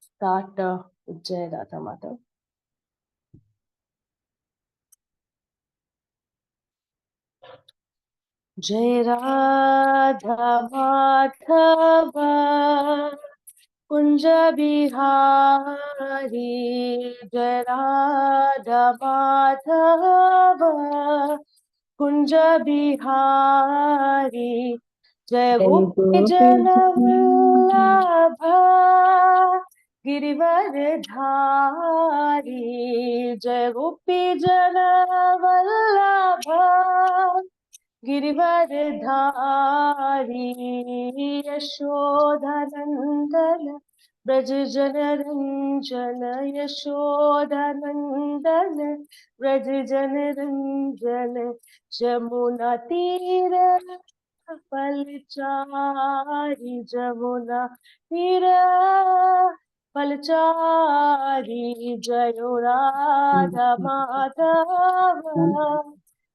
Start Jai Radha Madhav. Jai Radha Madhava Kunja Bihari, Jai Radha Madhava Kunja Bihari, Jai Gopi Jana Vallabha Girivaradhari, Jai Gopi Jana Vallabha Girivardhari यशोधनंदन Braj जन रंजन यशोधनंदन ब्रज जन रंजन जमुना तीर फलचारी जमुना तीर फलचारी जयो राधा माधव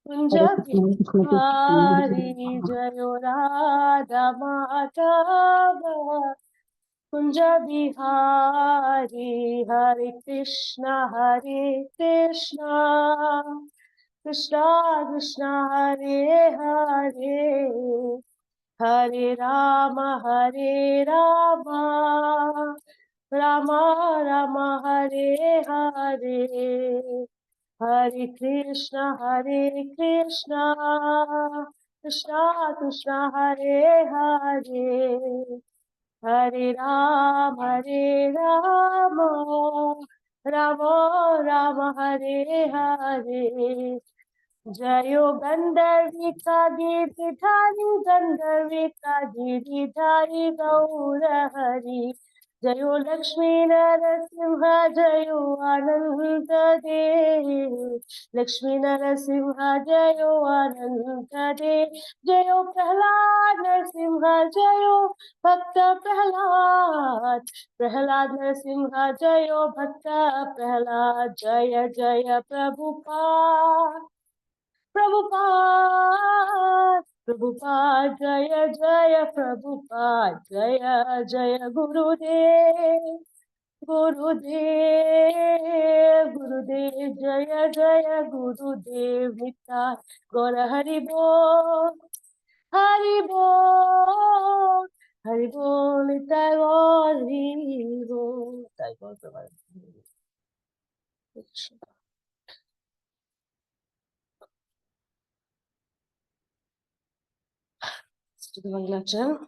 कुंज बिहारी जयो राधा माधव कुंज बिहारी हरे Krishna Krishna Krishna Hare Hare Hare Ram Ram Ram Hare Hare Hare Krishna Krishna Krishna Hare Hare Hare Ram Ram Ram Hare Hare जयो गंधर्विका गिरिधारी गौर हरि जयो लक्ष्मी नरसिंह जयो अनंत देव लक्ष्मी नरसिंह जयो अनंत देव जयो प्रहलाद नरसिंह जयो भक्त प्रहलाद नरसिंह जयो भक्त प्रहलाद जय जय प्रभुपाद जय जय प्रभुपाद जय जय गुरुदेव जय जय गुरुदेव निताय गौर हरि बोल निताय गौर हरि बोल निताय गौर Prabhupada Mangalacharan.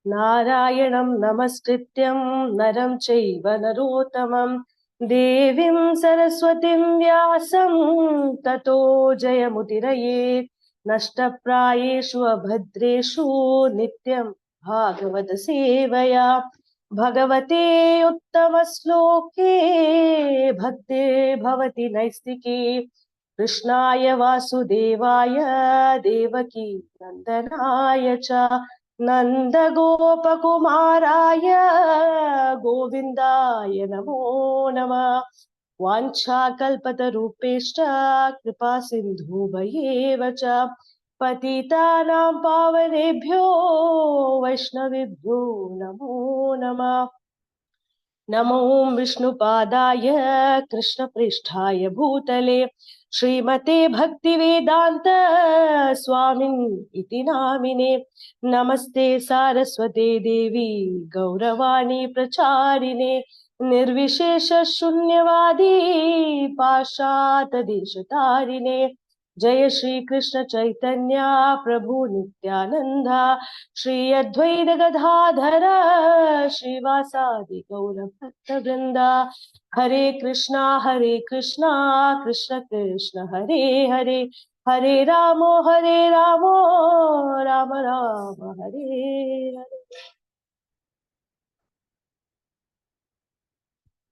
Narayanam namaskrityam naram chaiva narottamam devim saraswatim vyasam tato jayamudiraye nashtaprayeshu abhadreshu nityam bhagavad sevaya bhagavate uttamasloke bhakti bhavati naistiki कृष्णाय वासुदेवाय देवकी नंदनाय च नन्दगोपकुमाराय गोविन्दाय नमो नमः वाञ्छाकल्पतरूपेश्च कृपा सिन्धुभयेव च पतितानां पावनेभ्यो वैष्णवेभ्यो नमो नमः नमो विष्णुपादाय कृष्णप्रेष्ठाय भूतले श्रीमते भक्तिवेदांत स्वामिन् इति नामिने नमस्ते सारस्वते देवी गौरवाणी प्रचारिणे निर्विशेष शून्यवादी पाशात देशतारिणे जय श्री कृष्ण चैतन्य प्रभु नित्यानंदा श्री अद्वैत गदाधर श्रीवासादि गौर भक्त वृंदा हरे Krishna Krishna Krishna Hare Hare Hare Ram Ram Hare Hare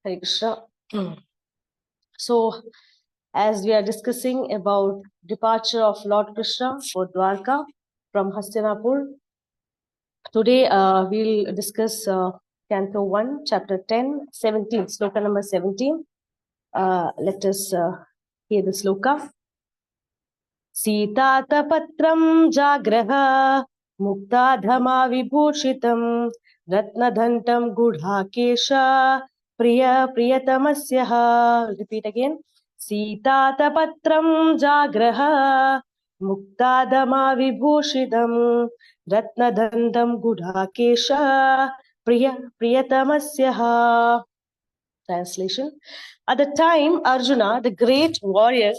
Hare Krishna. So, as we are discussing about departure of Lord Krishna for Dwarka from Hastinapur, today we'll discuss Canto 1, Chapter 10, 17, Sloka number 17. Let us hear the Sloka. Sītātapatram jagraha muktādhamā vibhūshitam Ratnadhantam Gudhakesha Priya Priyatamasyaha. Repeat again. Sitata-patram Jagraha Muktadama Vibhushidam Ratnadhantam Gudhakesha Priya Priyatamasyaha. Translation. At the time, Arjuna, the great warrior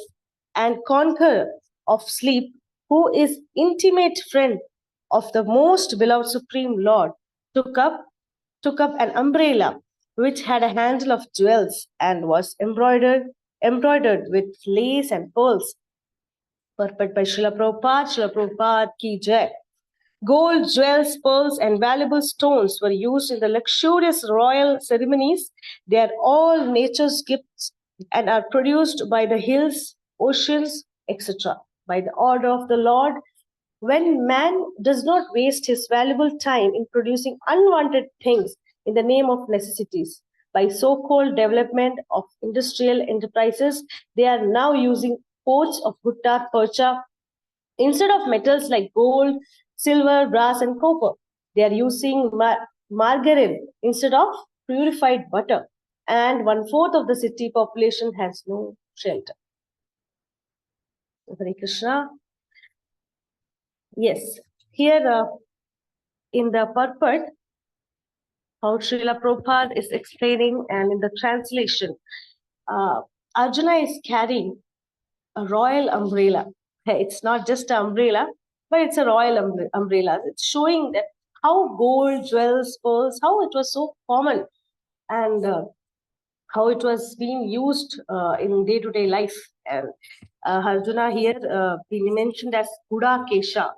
and conqueror of sleep, who is intimate friend of the most beloved Supreme Lord, took up an umbrella which had a handle of jewels and was embroidered with lace and pearls. Purport by Srila Prabhupada ki jai. Gold, jewels, pearls, and valuable stones were used in the luxurious royal ceremonies. They are all nature's gifts and are produced by the hills, oceans, etc. By the order of the Lord. When man does not waste his valuable time in producing unwanted things in the name of necessities, by so-called development of industrial enterprises, they are now using ports of gutta percha instead of metals like gold, silver, brass, and copper. They are using margarine instead of purified butter. And 1/4 of the city population has no shelter. Hare Krishna. Yes, here in the purport, how Srila Prabhupada is explaining, and in the translation, Arjuna is carrying a royal umbrella. It's not just an umbrella, but it's a royal umbrella. It's showing that how gold, jewels, pearls, how it was so common, and how it was being used in day-to-day life. And Arjuna here being mentioned as Buddha Kesha,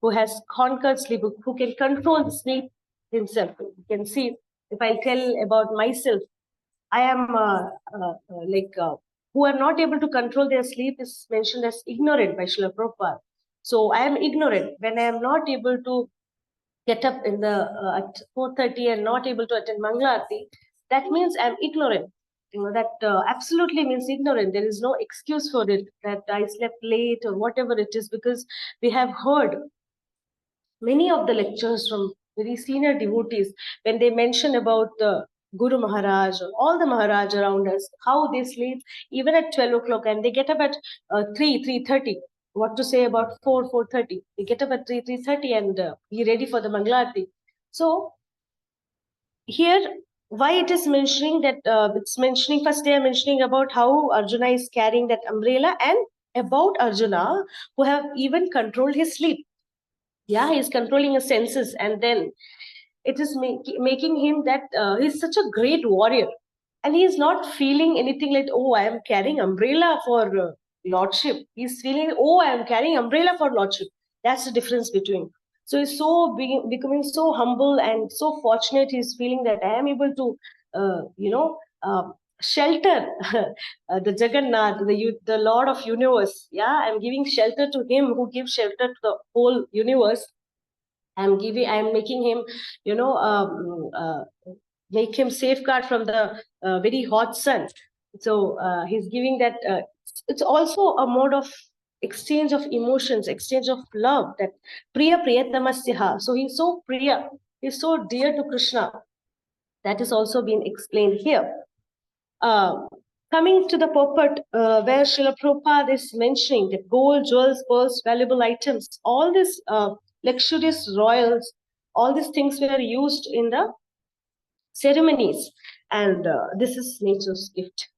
who has conquered sleep, who can control sleep himself. You can see, if I tell about myself, I am who are not able to control their sleep is mentioned as ignorant by Srila Prabhupada. So I am ignorant when I am not able to get up in the at 4:30 and not able to attend Mangala Aarti. That means I am ignorant. You know, that absolutely means ignorant. There is no excuse for it that I slept late or whatever it is, because we have heard many of the lectures from very senior devotees when they mention about the Guru Maharaj or all the Maharaj around us, how they sleep even at 12 o'clock and they get up at 3:30. What to say about 4:30? They get up at 3:30 and be ready for the Mangalarti. So here, why it is mentioning that it's mentioning, first they are mentioning about how Arjuna is carrying that umbrella, and about Arjuna who have even controlled his sleep. Yeah, he's controlling his senses, and then it is making him that he's such a great warrior, and he's not feeling anything like, oh, I am carrying umbrella for lordship. He's feeling, oh, I am carrying umbrella for lordship. That's the difference between. So he's so becoming so humble and so fortunate. He's feeling that I am able to shelter the Jagannath, the Lord of universe. Yeah, I'm giving shelter to him who gives shelter to the whole universe. I'm making him, make him safeguard from the very hot sun. So he's giving that. It's also a mode of exchange of emotions, exchange of love. That Priya Priyatamasyaha. So he's so Priya. He's so dear to Krishna. That is also being explained here. Coming to the purport, where Srila Prabhupada is mentioning that gold, jewels, pearls, valuable items, all these luxurious royals, all these things were used in the ceremonies, and this is nature's gift,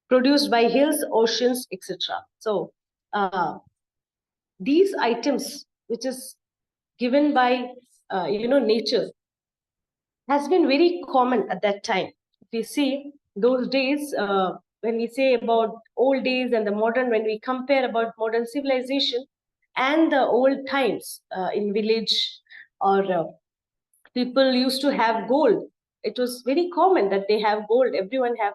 produced by hills, oceans, etc. So these items, which is given by nature, has been very common at that time. If we see those days, when we say about old days and the modern, when we compare about modern civilization and the old times in village, or people used to have gold. It was very common that they have gold. Everyone have,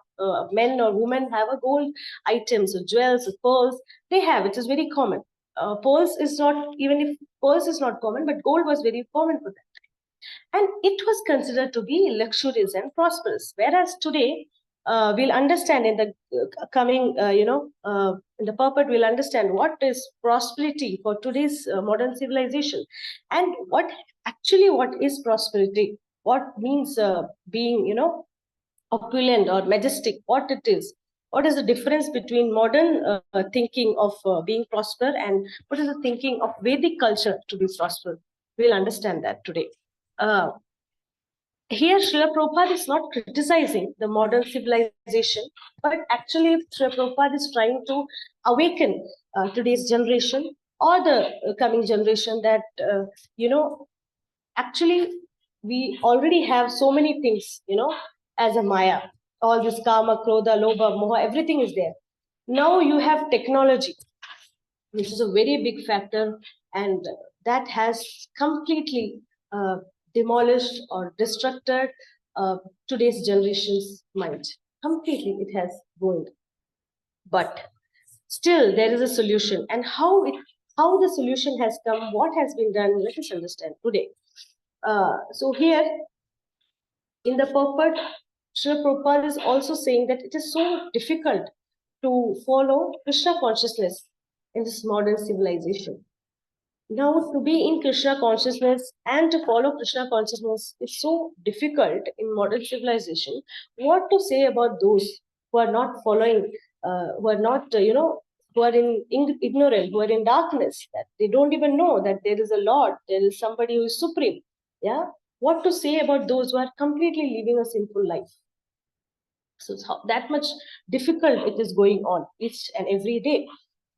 men or women have a gold items, or jewels, or pearls. They have. It is very common. Pearls is not, even if pearls is not common, but gold was very common for them. And it was considered to be luxurious and prosperous. Whereas today, we'll understand in the coming, in the purport, we'll understand what is prosperity for today's modern civilization, and what actually what is prosperity, what means being, opulent or majestic, what it is. What is the difference between modern thinking of being prosper and what is the thinking of Vedic culture to be prosper? We'll understand that today. Here, Srila Prabhupada is not criticizing the modern civilization, but actually Srila Prabhupada is trying to awaken today's generation or the coming generation that, actually we already have so many things, as a Maya. All this Kama, Krodha, Lobha, Moha, everything is there. Now you have technology, which is a very big factor, and that has completely demolished or destructed today's generation's mind. Completely, it has ruined. But still, there is a solution, and how the solution has come, what has been done, let us understand today. So here, in the purport, Srila Prabhupada is also saying that it is so difficult to follow Krishna consciousness in this modern civilization. Now, to be in Krishna consciousness and to follow Krishna consciousness is so difficult in modern civilization. What to say about those who are not following, who are not, who are in ignorant, who are in darkness, that they don't even know that there is a Lord, there is somebody who is supreme. Yeah. What to say about those who are completely living a sinful life? So that much difficult it is going on each and every day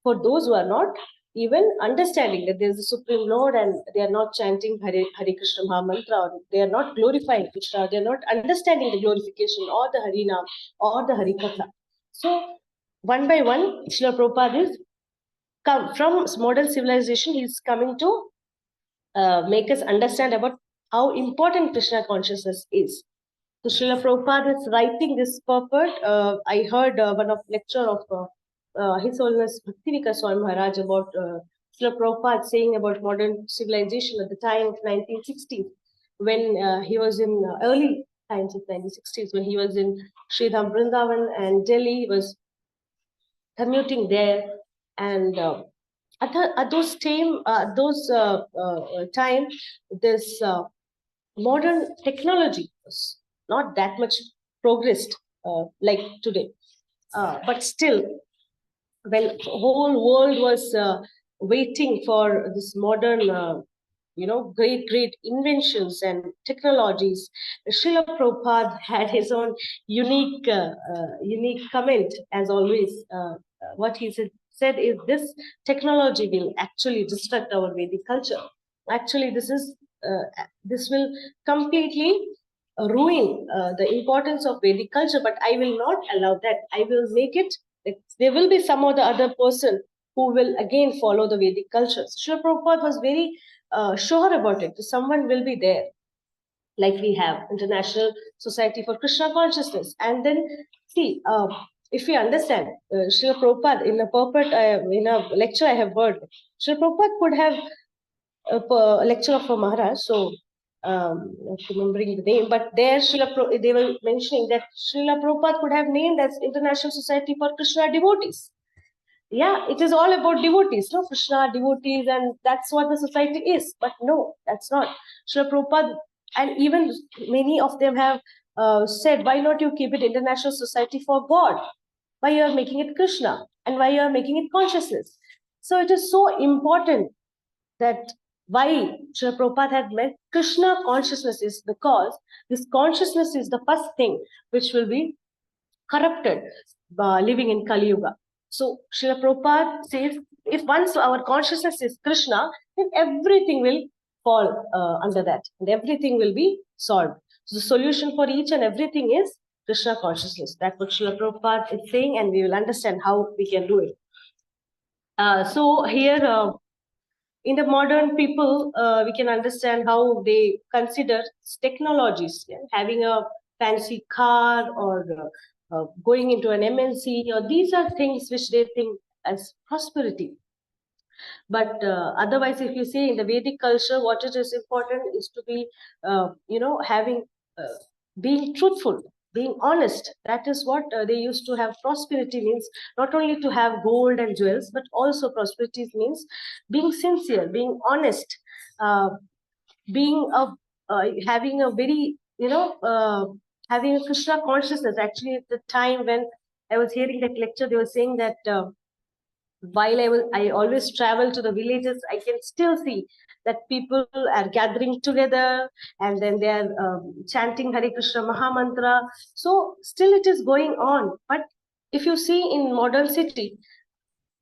for those who are not even understanding that there is a Supreme Lord and they are not chanting Hare Krishna Maha Mantra, or they are not glorifying Krishna, they are not understanding the glorification or the Harinam or the Harikatha. So one by one, Srila Prabhupada is come from modern civilization. He is coming to make us understand about how important Krishna consciousness is. So Srila Prabhupada is writing this purport. I heard one of lecture of His Holiness Bhaktin Swami Maharaj about Srila Prabhupada saying about modern civilization at the time of 1960s, when he was in early times of 1960s, when he was in Sridham Vrindavan and Delhi. He was commuting there, and at those time, this modern technology was not that much progressed like today. But still, when whole world was waiting for this modern, great inventions and technologies, Srila Prabhupada had his own unique comment, as always. What he said is, this technology will actually destruct our Vedic culture. Actually, this will completely ruin the importance of Vedic culture, but I will not allow that. I will make it, there will be some other person who will again follow the Vedic culture. Srila Prabhupada was very sure about it. Someone will be there, like we have International Society for Krishna Consciousness. And then, see, if we understand, Srila Prabhupada, in a purport, in a lecture I have heard, Srila Prabhupada could have a lecture of a Maharaj, so not remembering the name, but there they were mentioning that Srila Prabhupada could have named as International Society for Krishna Devotees. Yeah, it is all about devotees, no? Krishna devotees, and that's what the society is. But no, that's not. Srila Prabhupada, and even many of them have said, why not you keep it International Society for God? Why you are making it Krishna? And why you are making it consciousness? So it is so important that why Srila Prabhupada had meant Krishna consciousness is because this consciousness is the first thing which will be corrupted living in Kali Yuga. So Srila Prabhupada says, if once our consciousness is Krishna, then everything will fall under that, and everything will be solved. So the solution for each and everything is Krishna consciousness. That's what Srila Prabhupada is saying, and we will understand how we can do it. So here, in the modern people, we can understand how they consider technologies, having a fancy car or going into an MNC, or these are things which they think as prosperity. But otherwise, if you see in the Vedic culture, what it is important is to be, having, being truthful, being honest. That is what they used to have. Prosperity means not only to have gold and jewels, but also prosperity means being sincere, being honest, being having a very, having a Krishna consciousness. Actually, at the time when I was hearing that lecture, they were saying that while I always travel to the villages, I can still see that people are gathering together and then they are chanting Hare Krishna Mahamantra. So still it is going on. But if you see in modern city,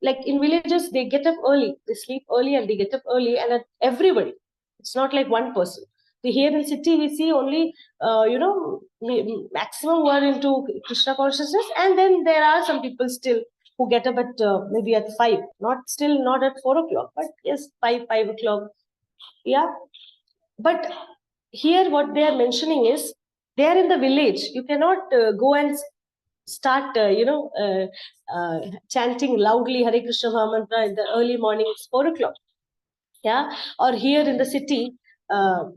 like in villages, they get up early, they sleep early and they get up early, and everybody, it's not like one person. Here in city, we see only, maximum who are into Krishna consciousness, and then there are some people still who get up at maybe at 5, not at 4 o'clock, but yes, 5 o'clock. Yeah. But here, what they are mentioning is, they are in the village. You cannot go and start, chanting loudly Hare Krishna Mahamantra in the early morning, it's 4 o'clock. Yeah. Or here in the city,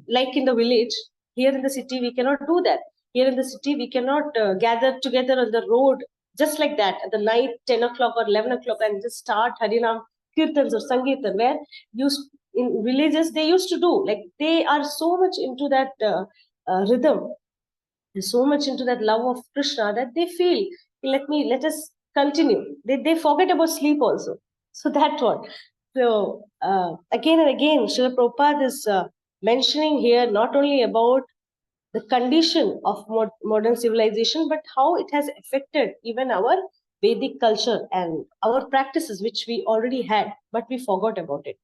like in the village, here in the city, we cannot do that. Here in the city, we cannot gather together on the road just like that at the night, 10 o'clock or 11 o'clock, and just start Harinam Kirtans or Sangeetan, where in villages they used to do. Like, they are so much into that rhythm, so much into that love of Krishna, that they feel, let us continue. They forget about sleep also. So that's what. So again and again, Srila Prabhupada is mentioning here not only about the condition of modern civilization, but how it has affected even our Vedic culture and our practices, which we already had, but we forgot about it.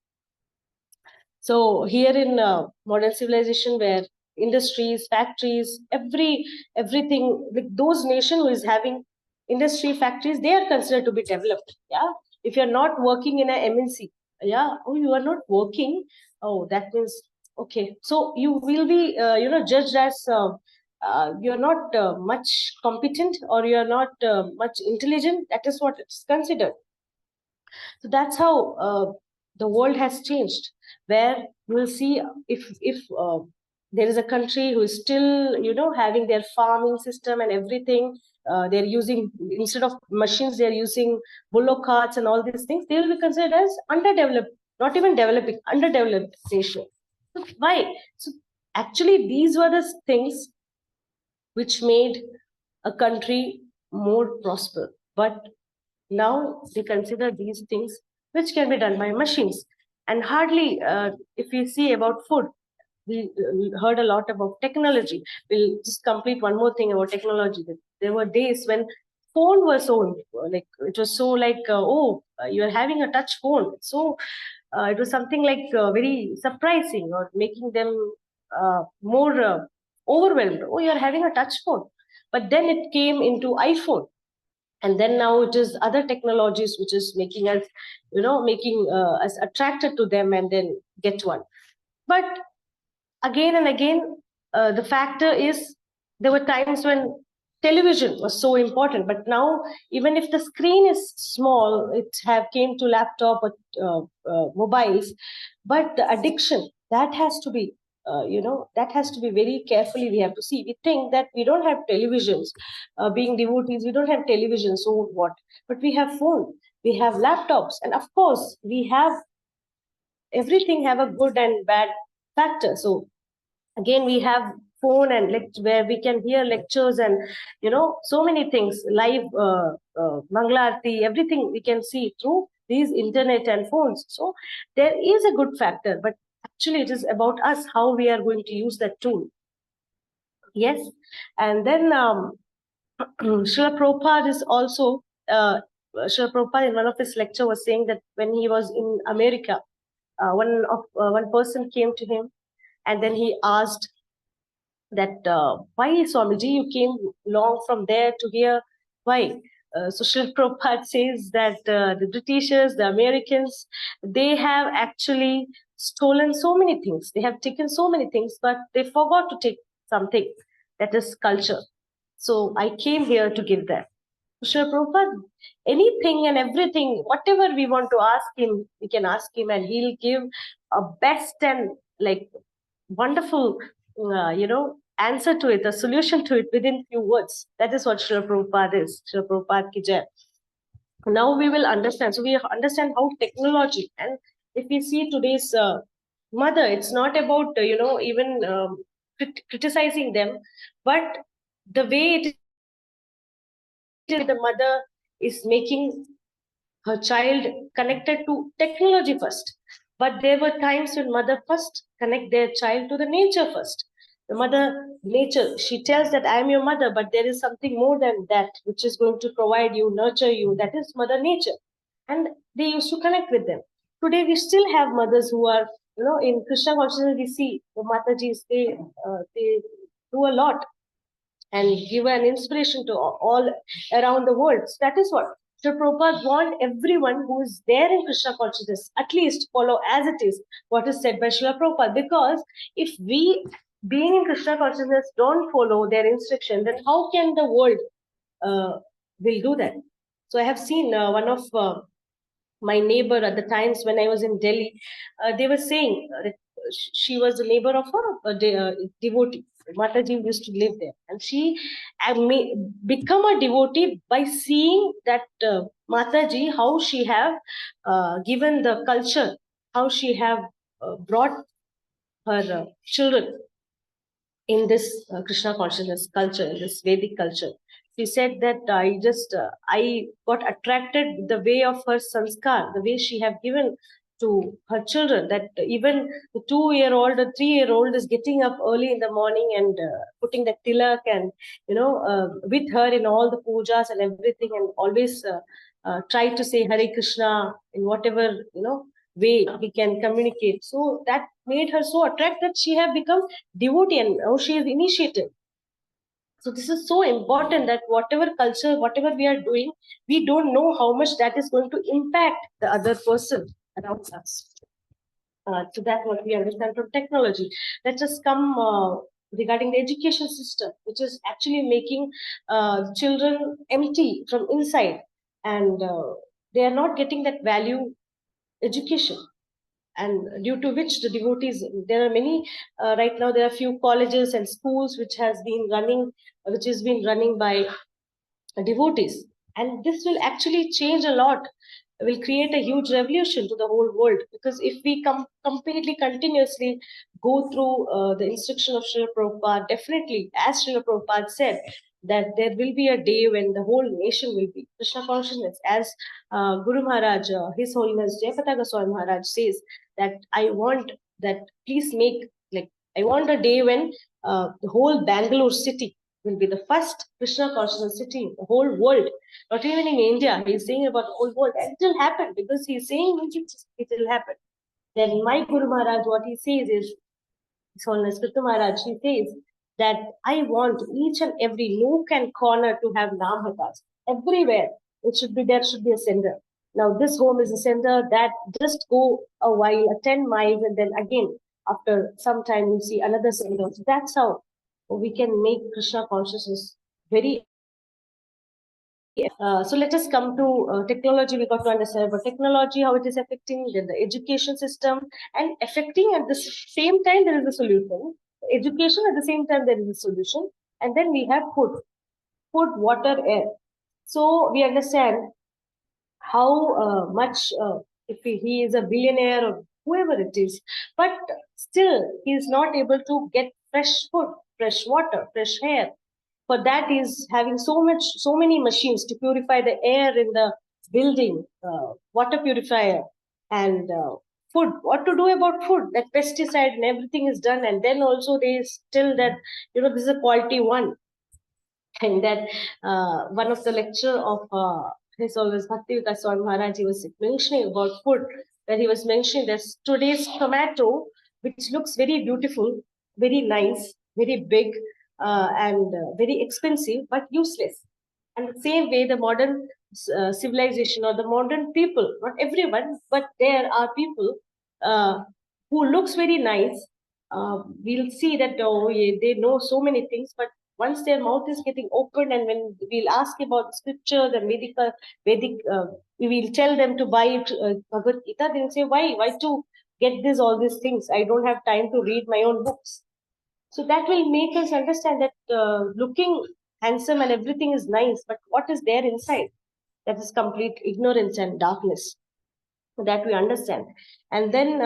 So here in modern civilization, where industries, factories, everything, like those nations who is having industry, factories, they are considered to be developed. Yeah. If you're not working in a MNC, yeah, oh, you are not working. Oh, that means okay. So you will be, judged as you're not much competent, or you're not much intelligent. That is what it's considered. So that's how the world has changed, where you will see, if there is a country who is still, having their farming system and everything, they're using, instead of machines, they're using bullock carts and all these things, they will be considered as underdeveloped, not even developing, underdeveloped nation. So why? So actually, these were the things which made a country more prosperous. But now they consider these things which can be done by machines. And hardly, if we see about food, we heard a lot about technology. We'll just complete one more thing about technology. There were days when phone was so, like, it was so like, you're having a touch phone. So it was something like very surprising, or making them more overwhelmed. Oh, you're having a touch phone. But then it came into iPhone, and then now it is other technologies which is making us, making us attracted to them, and then get one. But again and again, the factor is, there were times when television was so important, but now, even if the screen is small, it have came to laptop or mobiles, but the addiction, that has to be, that has to be very carefully, we have to see. We think that we don't have televisions, being devotees, we don't have television, so what? But we have phone, we have laptops, and of course we have, everything have a good and bad factor. So again, we have phone and where we can hear lectures, and so many things, live Mangalarti, everything we can see through these internet and phones. So there is a good factor, but actually it is about us, how we are going to use that tool. Yes. And then Srila Prabhupada is also, Srila Prabhupada in one of his lecture was saying that when he was in America, one person came to him, and then he asked that, why, Swamiji, you came long from there to here? Why? So Srila Prabhupada says that the Britishers, the Americans, they have actually stolen so many things. They have taken so many things, but they forgot to take something, that is culture. So I came here to give that. Srila Prabhupada, anything and everything, whatever we want to ask him, we can ask him, and he'll give a best and like wonderful, answer to it, a solution to it within few words. That is what Srila Prabhupada is. Srila Prabhupada ki jai. Now we will understand. So we understand how technology, and if we see today's mother. It's not about, even criticizing them, but the way it is, the mother is making her child connected to technology first. But there were times when mother first connect their child to the nature first. The mother nature, she tells that I am your mother, but there is something more than that which is going to provide you, nurture you. That is mother nature. And they used to connect with them. Today we still have mothers who are, in Krishna consciousness we see the Matajis, they do a lot and give an inspiration to all around the world. So that is what Srila Prabhupada want everyone who is there in Krishna consciousness at least follow as it is what is said by Srila Prabhupada. Because if we, being in Krishna consciousness, don't follow their instruction, then how can the world will do that? So I have seen one of my neighbor at the times when I was in Delhi, they were saying that she was a neighbor of a devotee. Mataji used to live there, and she become a devotee by seeing that Mataji, how she have given the culture, how she have brought her children in this Krishna consciousness culture, in this Vedic culture. She said that I got attracted with the way of her sanskar, the way she have given to her children, that even the 2-year-old or 3-year-old is getting up early in the morning and putting the tilak and, with her in all the pujas and everything, and always try to say Hare Krishna in whatever, way we can communicate. So that made her so attracted that she have become devotee, and now she is initiated. So this is so important that whatever culture, whatever we are doing, we don't know how much that is going to impact the other person around us. So that's what we understand from technology. Let us come regarding the education system, which is actually making children empty from inside, and they are not getting that value education, and due to which the devotees, there are many right now, there are few colleges and schools which has been running, which has been running by devotees, and this will actually change a lot, will create a huge revolution to the whole world. Because if we completely continuously go through the instruction of Srila Prabhupada, definitely, as Srila Prabhupada said, that there will be a day when the whole nation will be Krishna consciousness. As Guru Maharaj, His Holiness Jayapataga Swami Maharaj says, that I want that, please make, like, I want a day when the whole Bangalore city will be the first Krishna consciousness city in the whole world, not even in India. He's saying about the whole world, and it will happen, because he's saying it will happen. Then my Guru Maharaj, what he says is, His Holiness Preethu Maharaj, he says that I want each and every nook and corner to have Namhatas. Everywhere it should be, there should be a center. Now this home is a center, that just go a while, 10 miles, and then again after some time you see another center. So that's how we can make Krishna consciousness very. So let us come to technology. We got to understand about technology, how it is affecting then the education system, and affecting at the same time there is a solution. Education, at the same time there is a solution, and then we have food, water, air. So we understand how much if he is a billionaire or whoever it is, but still he is not able to get fresh food, fresh water, fresh air. For that, he's having so many machines to purify the air in the building, water purifier, and food. What to do about food? That pesticide and everything is done, and then also they still that, this is a quality one. And that one of the lecture of His Always Bhakti Swami Maharaj, he was mentioning about food, where he was mentioning that today's tomato, which looks very beautiful, very nice, very big, and very expensive, but useless. And the same way, the modern civilization, or the modern people, not everyone, but there are people who looks very nice. We'll see that, oh, yeah, they know so many things, but once their mouth is getting opened, and when we'll ask about scripture, the Vedic, we will tell them to buy Bhagavad Gita, they'll say, why to get all these things? I don't have time to read my own books. So that will make us understand that looking handsome and everything is nice, but what is there inside? That is complete ignorance and darkness. So that we understand. And then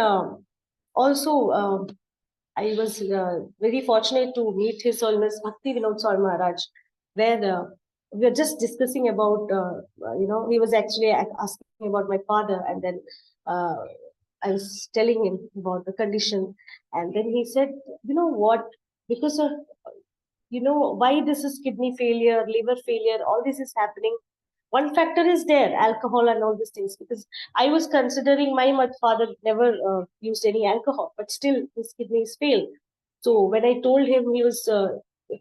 Also, I was very fortunate to meet His Holiness Bhakti Vinod Swami Maharaj, where we were just discussing about, he was actually asking about my father, and then I was telling him about the condition, and then he said, you know what, because of, why this is kidney failure, liver failure, all this is happening. One factor is there, alcohol and all these things, because I was considering my father never used any alcohol, but still his kidneys failed. So when I told him, he was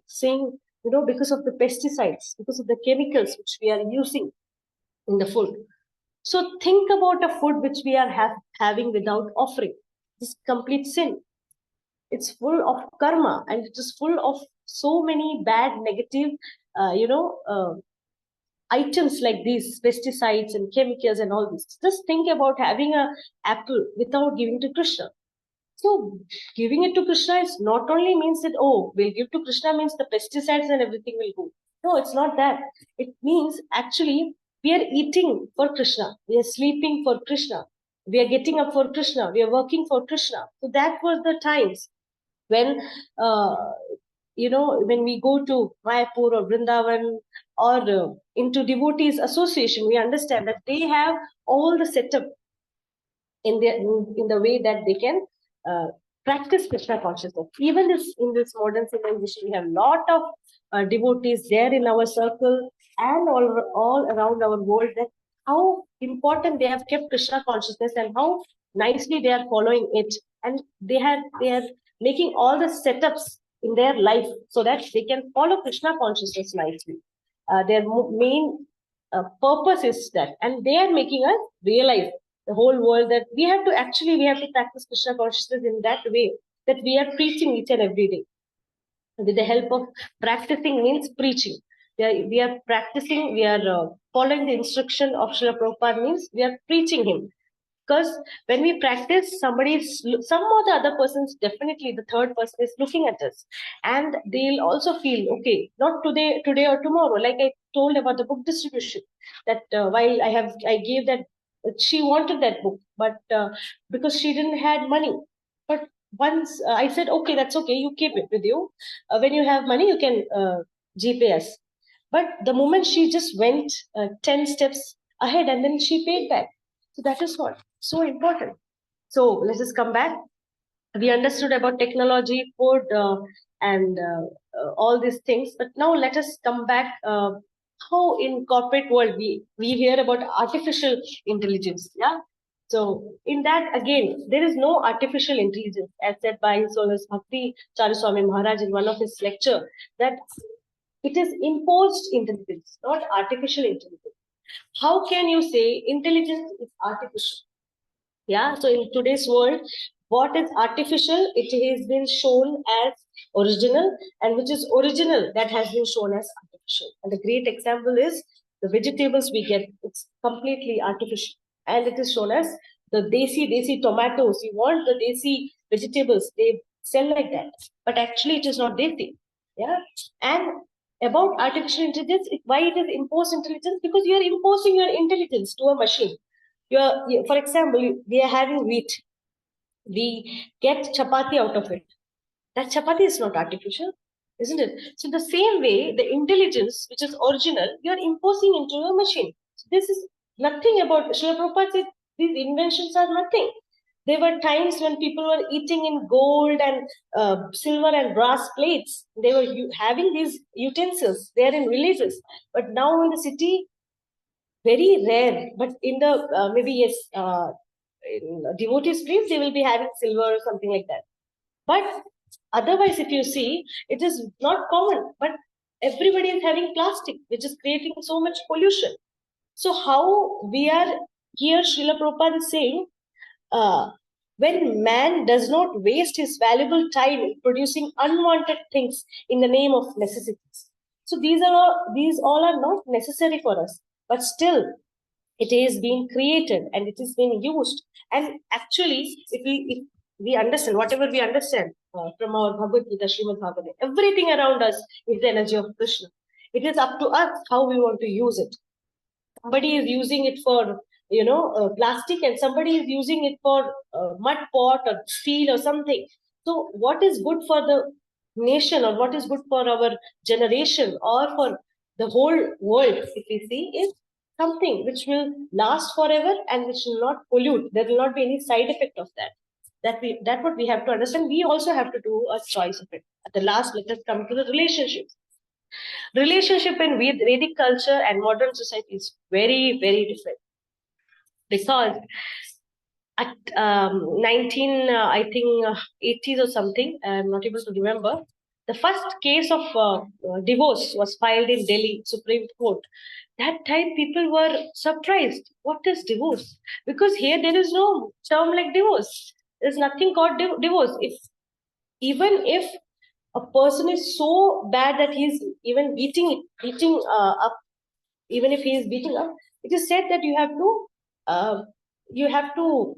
saying, because of the pesticides, because of the chemicals which we are using in the food. So think about a food which we are having without offering. This complete sin. It's full of karma, and it is full of so many bad, negative, items like these pesticides and chemicals and all this. Just think about having a apple without giving to Krishna. So giving it to Krishna is not only means that, oh, we'll give to Krishna means the pesticides and everything will go. No, it's not that. It means actually we are eating for Krishna. We are sleeping for Krishna. We are getting up for Krishna. We are working for Krishna. So that was the times when when we go to Mayapur or Vrindavan or into devotees association, we understand that they have all the setup in the way that they can practice Krishna consciousness. Even in this modern civilization, we have a lot of devotees there in our circle and all around our world, that how important they have kept Krishna consciousness and how nicely they are following it, and they are making all the setups in their life so that they can follow Krishna consciousness nicely. Their main purpose is that, and they are making us realize, the whole world, that we have to practice Krishna consciousness in that way, that we are preaching each and every day. With the help of practicing means preaching. We are practicing, we are following the instruction of Srila Prabhupada means we are preaching him. Because when we practice, some or the other persons, definitely the third person is looking at us, and they'll also feel, okay, not today or tomorrow. Like I told about the book distribution, that while I gave that, she wanted that book, but because she didn't had money. But once I said, okay, that's okay, you keep it with you. When you have money, you can GPay us. But the moment she just went 10 steps ahead, and then she paid back. So that is what so important. So let us come back. We understood about technology, food, and all these things. But now let us come back. How in corporate world we hear about artificial intelligence. Yeah. So in that again, there is no artificial intelligence, as said by His Holiness Bhakti Charaswami Maharaj in one of his lecture, that it is imposed intelligence, not artificial intelligence. How can you say intelligence is artificial? Yeah, so in today's world, what is artificial, it has been shown as original, and which is original, that has been shown as artificial. And the great example is the vegetables we get, it's completely artificial, and it is shown as the desi tomatoes. You want the desi vegetables, they sell like that, but actually it is not desi. Yeah, and about artificial intelligence, why it is imposed intelligence? Because you are imposing your intelligence to a machine. For example, we are having wheat. We get chapati out of it. That chapati is not artificial, isn't it? So the same way, the intelligence, which is original, you are imposing into a machine. So this is nothing about, Srila Prabhupada said, these inventions are nothing. There were times when people were eating in gold and silver and brass plates. They were having these utensils there in villages. But now in the city, very rare, but in the maybe yes, in devotees' place they will be having silver or something like that. But otherwise, if you see, it is not common. But everybody is having plastic, which is creating so much pollution. So how we are here, Srila Prabhupada is saying, when man does not waste his valuable time producing unwanted things in the name of necessities. So these all are not necessary for us, but still it is being created and it is being used. And actually, if we understand whatever we understand from our Bhagavad Gita, Srimad Bhagavatam, everything around us is the energy of Krishna. It is up to us how we want to use it. Somebody is using it for plastic, and somebody is using it for mud pot or steel or something. So what is good for the nation, or what is good for our generation, or for the whole world, if we see, is something which will last forever and which will not pollute. There will not be any side effect of that. That what we have to understand. We also have to do a choice of it. At the last, let us come to the relationships. Relationship in Vedic culture and modern society is very, very different, because at 19 I think 80s or something, I'm not able to remember, the first case of divorce was filed in Delhi Supreme Court. That time people were surprised, what is divorce? Because here there is no term like divorce. There's nothing called divorce. Even if a person is so bad that he's even beating up, even if he is beating up, it is said that you have to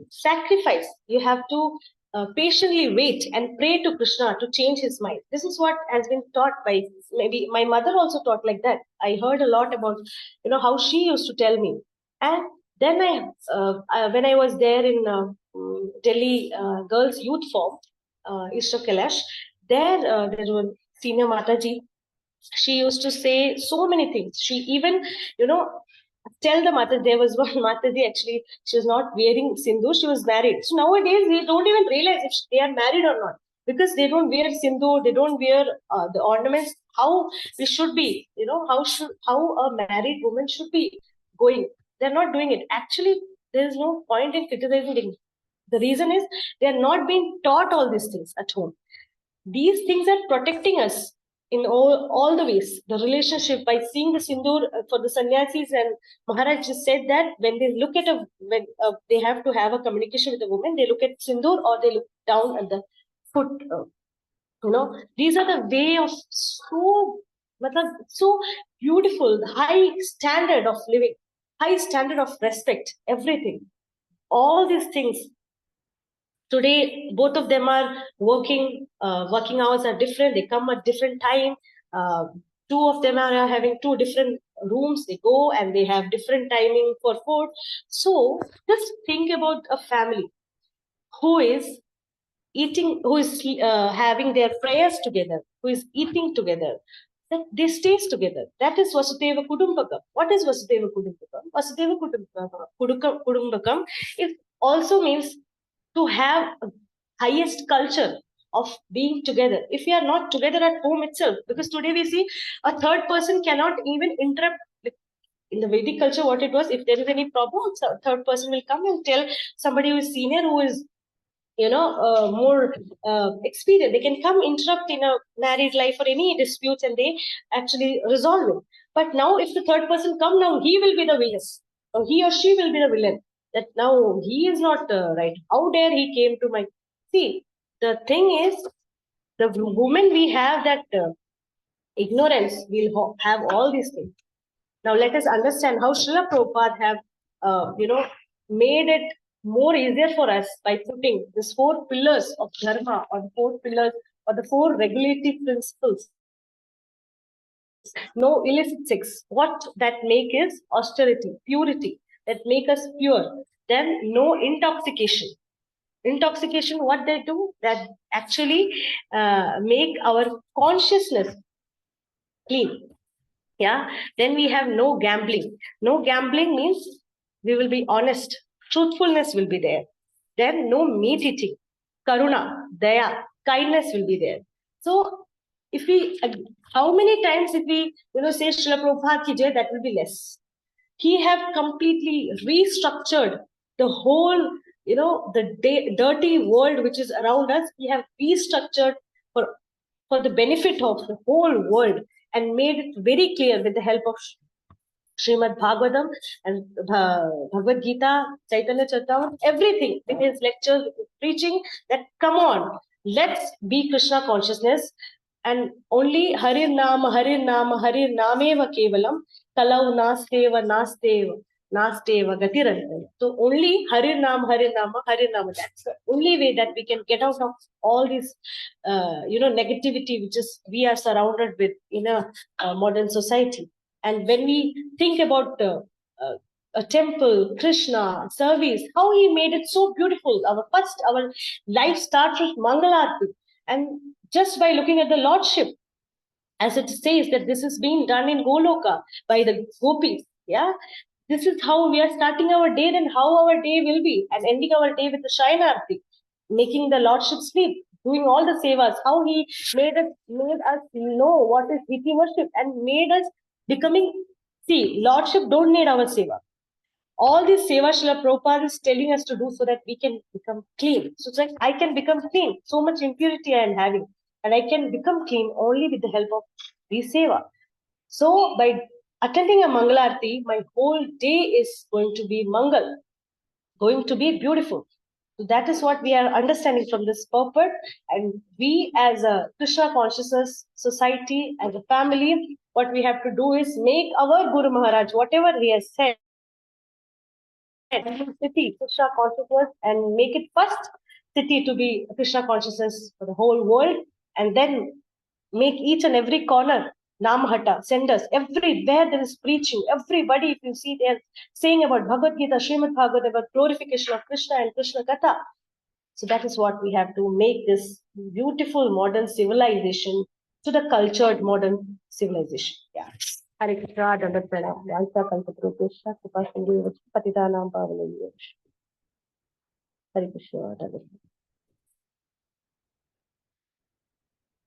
sacrifice. You have to patiently wait and pray to Krishna to change his mind. This is what has been taught by, maybe my mother also taught like that. I heard a lot about how she used to tell me. And then when I was there in Delhi Girls Youth Forum, East of Kailash, there was senior Mataji. She used to say so many things. She even tell the Mataji. There was one Mataji, actually, she was not wearing sindoor, she was married. So nowadays, they don't even realize if they are married or not, because they don't wear sindoor, they don't wear the ornaments, how we should be, how a married woman should be going. They're not doing it. Actually, there is no point in criticizing. The reason is they are not being taught all these things at home. These things are protecting us in all the ways. The relationship, by seeing the sindoor for the sannyasis, and Maharaj just said that when they look at when they have to have a communication with a woman, they look at sindoor or they look down at the foot. These are the way of so beautiful, high standard of living, high standard of respect, everything. All these things. Today, both of them are working. Working hours are different. They come at different time. Two of them are having two different rooms. They go and they have different timing for food. So just think about a family who is eating, who is having their prayers together, who is eating together. That they stays together. That is Vasudeva Kudumbakam. What is Vasudeva Kudumbakam? Vasudeva Kudumbakam it also means to have a highest culture of being together. If we are not together at home itself, because today we see a third person cannot even interrupt. In the Vedic culture, what it was, if there is any problem, a third person will come and tell somebody who is senior, who is more experienced. They can come interrupt in a married life or any disputes, and they actually resolve it. But now, if the third person come, now he will be the villain, or he or she will be the villain. That now he is not right. How dare he came to my... See, the thing is, the woman we have that ignorance, will have all these things. Now let us understand how Srila Prabhupada have, made it more easier for us by putting these 4 pillars of dharma, or the 4 pillars, or the 4 regulative principles. No illicit sex. What that make is austerity, purity, that make us pure. Then no intoxication. Intoxication, what they do, that actually make our consciousness clean. Yeah. Then we have no gambling. No gambling means we will be honest. Truthfulness will be there. Then no meat eating. Karuna, daya, kindness will be there. So if we, how many times if we, say Srila Prabhupada ki jai, that will be less. He have completely restructured the whole, the dirty world which is around us. He have restructured for the benefit of the whole world, and made it very clear with the help of Srimad Bhagavatam and Bhagavad Gita, Chaitanya Charitamrita, everything with his lectures, with his preaching, that come on, let's be Krishna consciousness, and only Harir Nama, Harir Nameva Kevalam, Kalau Nasteva, Nasteva Gatiranta. So only Harir Nama, that's the only way that we can get out of all this, negativity which is we are surrounded with in a modern society. And when we think about a temple, Krishna, service, how he made it so beautiful. Our life starts with Mangalarti. And just by looking at the Lordship, as it says that this is being done in Goloka by the gopis, yeah, this is how we are starting our day, then how our day will be, and ending our day with the Shayanarti, making the Lordship sleep, doing all the sevas, how he made us know what is Viti worship and made us becoming. See, Lordship don't need our seva. All these seva Srila Prabhupada is telling us to do so that we can become clean. So it's like I can become clean. So much impurity I am having, and I can become clean only with the help of these seva. So by attending a Mangalarti, my whole day is going to be Mangal, going to be beautiful. So that is what we are understanding from this purport. And we as a Krishna consciousness society, as a family, what we have to do is make our Guru Maharaj, whatever he has said, city, Krishna consciousness, and make it first city to be Krishna consciousness for the whole world, and then make each and every corner Namhata, send us everywhere there is preaching. Everybody, if you see, they are saying about Bhagavad Gita, Srimad Bhagavad, about glorification of Krishna and Krishna Katha. So that is what we have to make this beautiful modern civilization to the cultured modern civilization. Yeah. Hare Krishna, Dandavat Pranam, Vancha Kalpataru Krishna, Kripa Sindhu, Patitanam Pavanam. Hare Krishna, Dandavat.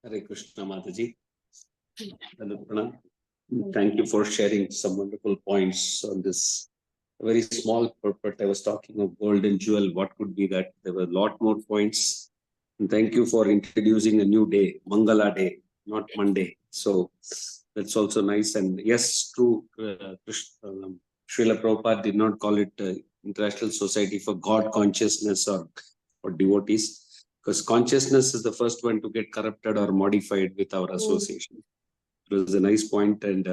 Hare Krishna, Mataji. Thank you for sharing some wonderful points on this very small purport. I was talking of golden jewel. What could be that? There were a lot more points. And thank you for introducing a new day, Mangala Day, not Monday. So that's also nice. And yes, true. Srila Prabhupada did not call it International Society for God Consciousness or devotees, because consciousness is the first one to get corrupted or modified with our association. It was a nice point. And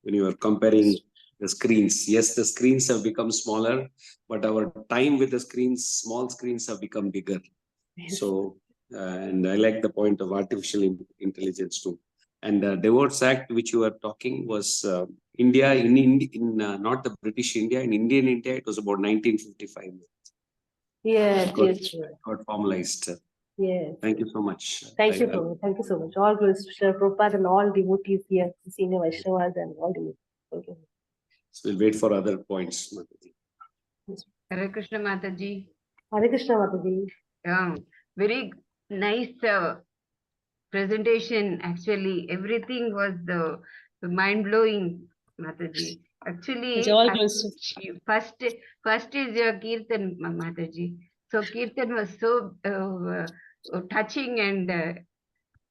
when you are comparing the screens, yes, the screens have become smaller, but our time with the screens, small screens, have become bigger. So, and I like the point of artificial intelligence too. And Divorce Act, which you were talking, was India in not the British India, in Indian India, it was about 1955. Yes, yes, got formalized. Yes. Thank you so much. Thank you, Prabhu. Thank you so much. All glories to Srila Prabhupada and all devotees here, senior Vaishnavas and all devotees. Okay. So we'll wait for other points, Mataji. Yes. Hare Krishna, Mataji. Hare Krishna, Mataji. Yeah, very nice presentation. Actually, everything was mind-blowing, Mataji. Actually, first is your Kirtan, Mataji. So Kirtan was so touching, and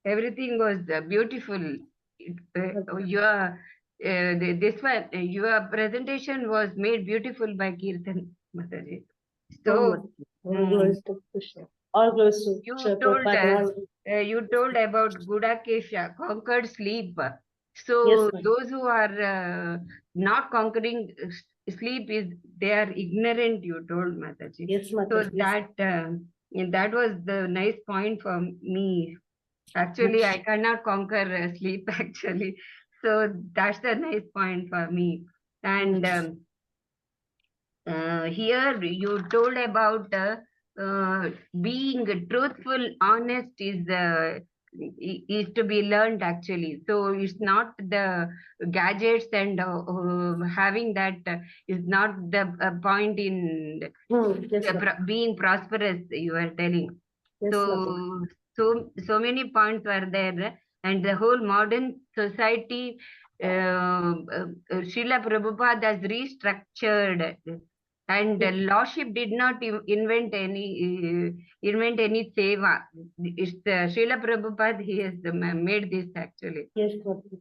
everything was beautiful. Your presentation was made beautiful by Kirtan, Mataji. So all glories to Krishna. All glories to you told about Gudakesha, conquered sleep. So yes, those who are not conquering sleep, they are ignorant, you told, Mataji. Yes, Mataji. So that was the nice point for me. Actually, I cannot conquer sleep, actually. So that's the nice point for me. And here you told about being truthful, honest is to be learned, actually. So it's not the gadgets and having that is not the point in being prosperous, you are telling. Yes, so many points were there, and the whole modern society, Srila Prabhupada has restructured. And the Lordship did not invent any seva. It's Srila Prabhupada, he has made this, actually. Yes,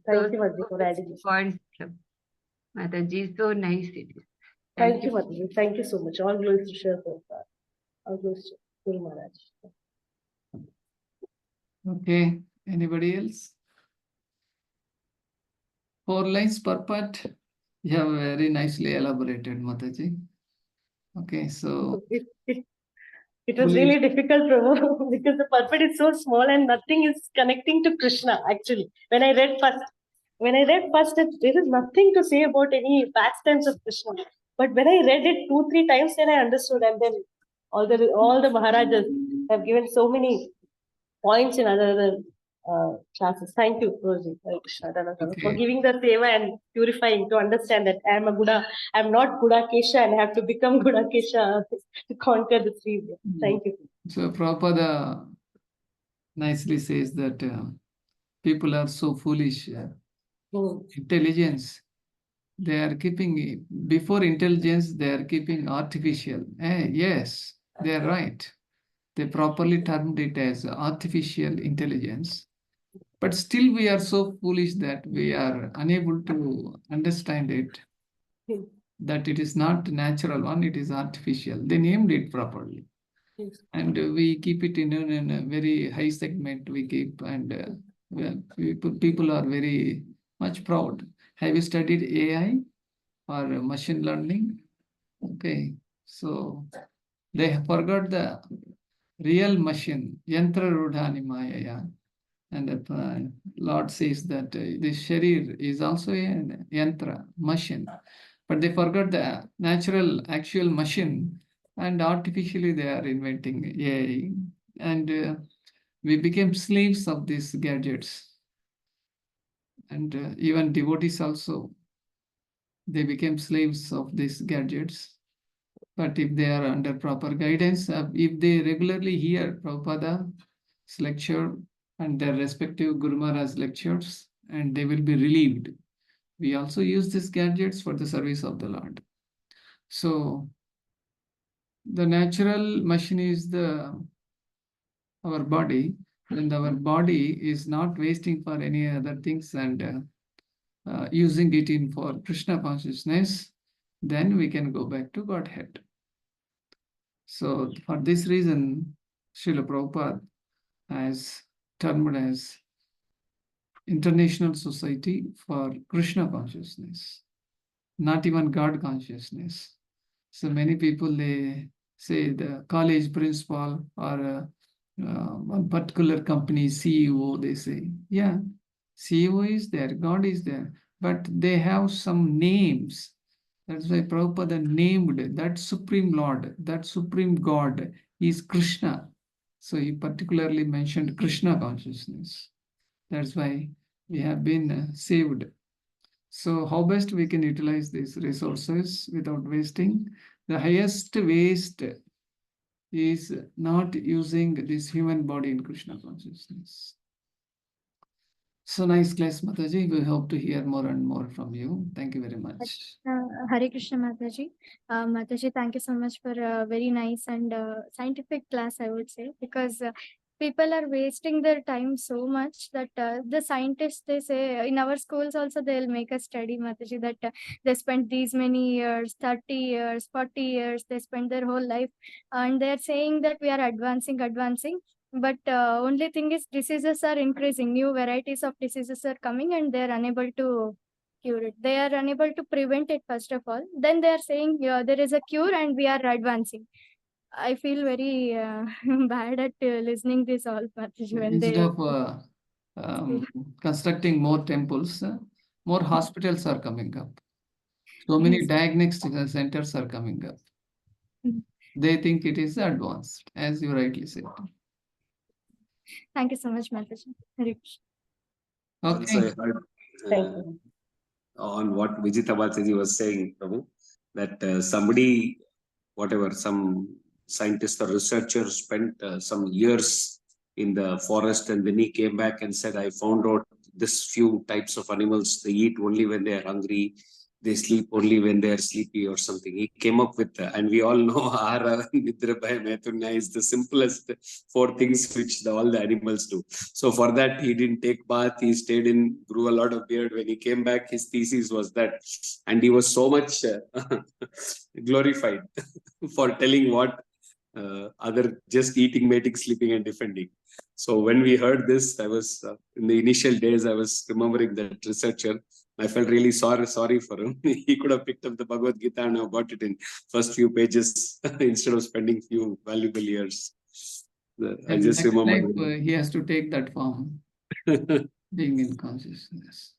thank you, Mataji, for adding this. Points, Mataji, so nice it is. Thank you, Mataji. Thank you so much. All glories to Srila Prabhupada. All glories to Guru Maharaj. Okay, anybody else? 4 lines purport. You have very nicely elaborated, Mataji. Okay, so it was really difficult, Prabhu, because the purport is so small and nothing is connecting to Krishna, actually, when I read first. when I read first, there is nothing to say about any pastimes of Krishna. But when I read it 2-3 times, then I understood. And then all the Maharajas have given so many points in other classes. Thank you, Guruji, Hare Krishna, Dhanasana, for Okay. giving the seva and purifying to understand that I'm not Gudakesha and I have to become Gudakesha to conquer the three. Thank you. So Prabhupada nicely says that people are so foolish. Intelligence, they are keeping, before intelligence, they are keeping artificial. Yes, they are right. They properly termed it as artificial intelligence. But still we are so foolish that we are unable to understand it, that it is not natural one, it is artificial. They named it properly. Yes. And we keep it in a very high segment we keep, and people are very much proud. Have you studied AI or machine learning? Okay, so they forgot the real machine, yantra rudhani mayaya. And the Lord says that this sharir is also a yantra, machine. But they forgot the natural, actual machine, and artificially they are inventing AI. And we became slaves of these gadgets. And even devotees also, they became slaves of these gadgets. But if they are under proper guidance, if they regularly hear Prabhupada's lecture and their respective Guru Maharaj's lectures, and they will be relieved. We also use these gadgets for the service of the Lord. So the natural machine is our body, and our body is not wasting for any other things and using it in for Krishna consciousness, then we can go back to Godhead. So for this reason, Srila Prabhupada has termed as International Society for Krishna Consciousness, not even God consciousness. So many people, they say the college principal or one particular company CEO, they say, yeah, CEO is there, God is there, but they have some names. That's why Prabhupada named that Supreme Lord, that Supreme God is Krishna. So he particularly mentioned Krishna consciousness. That's why we have been saved. So how best we can utilize these resources without wasting? The highest waste is not using this human body in Krishna consciousness. So nice class, Mataji. We hope to hear more and more from you. Thank you very much. Hare Krishna, Mataji. Mataji, thank you so much for a very nice and scientific class, I would say, because people are wasting their time so much that the scientists, they say in our schools also, they'll make us study, Mataji, that they spent these many years, 30 years, 40 years, they spent their whole life, and they're saying that we are advancing. But only thing is diseases are increasing, new varieties of diseases are coming, and they're unable to cure it. They are unable to prevent it, first of all. Then they are saying, yeah, there is a cure and we are advancing. I feel very bad at listening this all, Mataji, when Instead they of constructing more temples, more hospitals are coming up. So many Yes. diagnostic centers are coming up. They think it is advanced, as you rightly said. Thank you so much, Mataji. Hare Krishna. Also, Okay. I heard Thank you. on what Vijita Mataji was saying, Prabhu, that somebody, whatever, some scientist or researcher spent some years in the forest, and then he came back and said, I found out this few types of animals, they eat only when they are hungry, they sleep only when they are sleepy or something. He came up with, and we all know Ahara, Nidra, Bhaya, Maitunya is the simplest 4 things which all the animals do. So for that, he didn't take bath, he stayed in, grew a lot of beard. When he came back, his thesis was that, and he was so much glorified for telling what other just eating, mating, sleeping, and defending. So when we heard this, I was in the initial days, I was remembering that researcher. I felt really sorry for him. He could have picked up the Bhagavad Gita and have got it in first few pages instead of spending few valuable years. I And just next life, remember. he has to take that form, being in consciousness.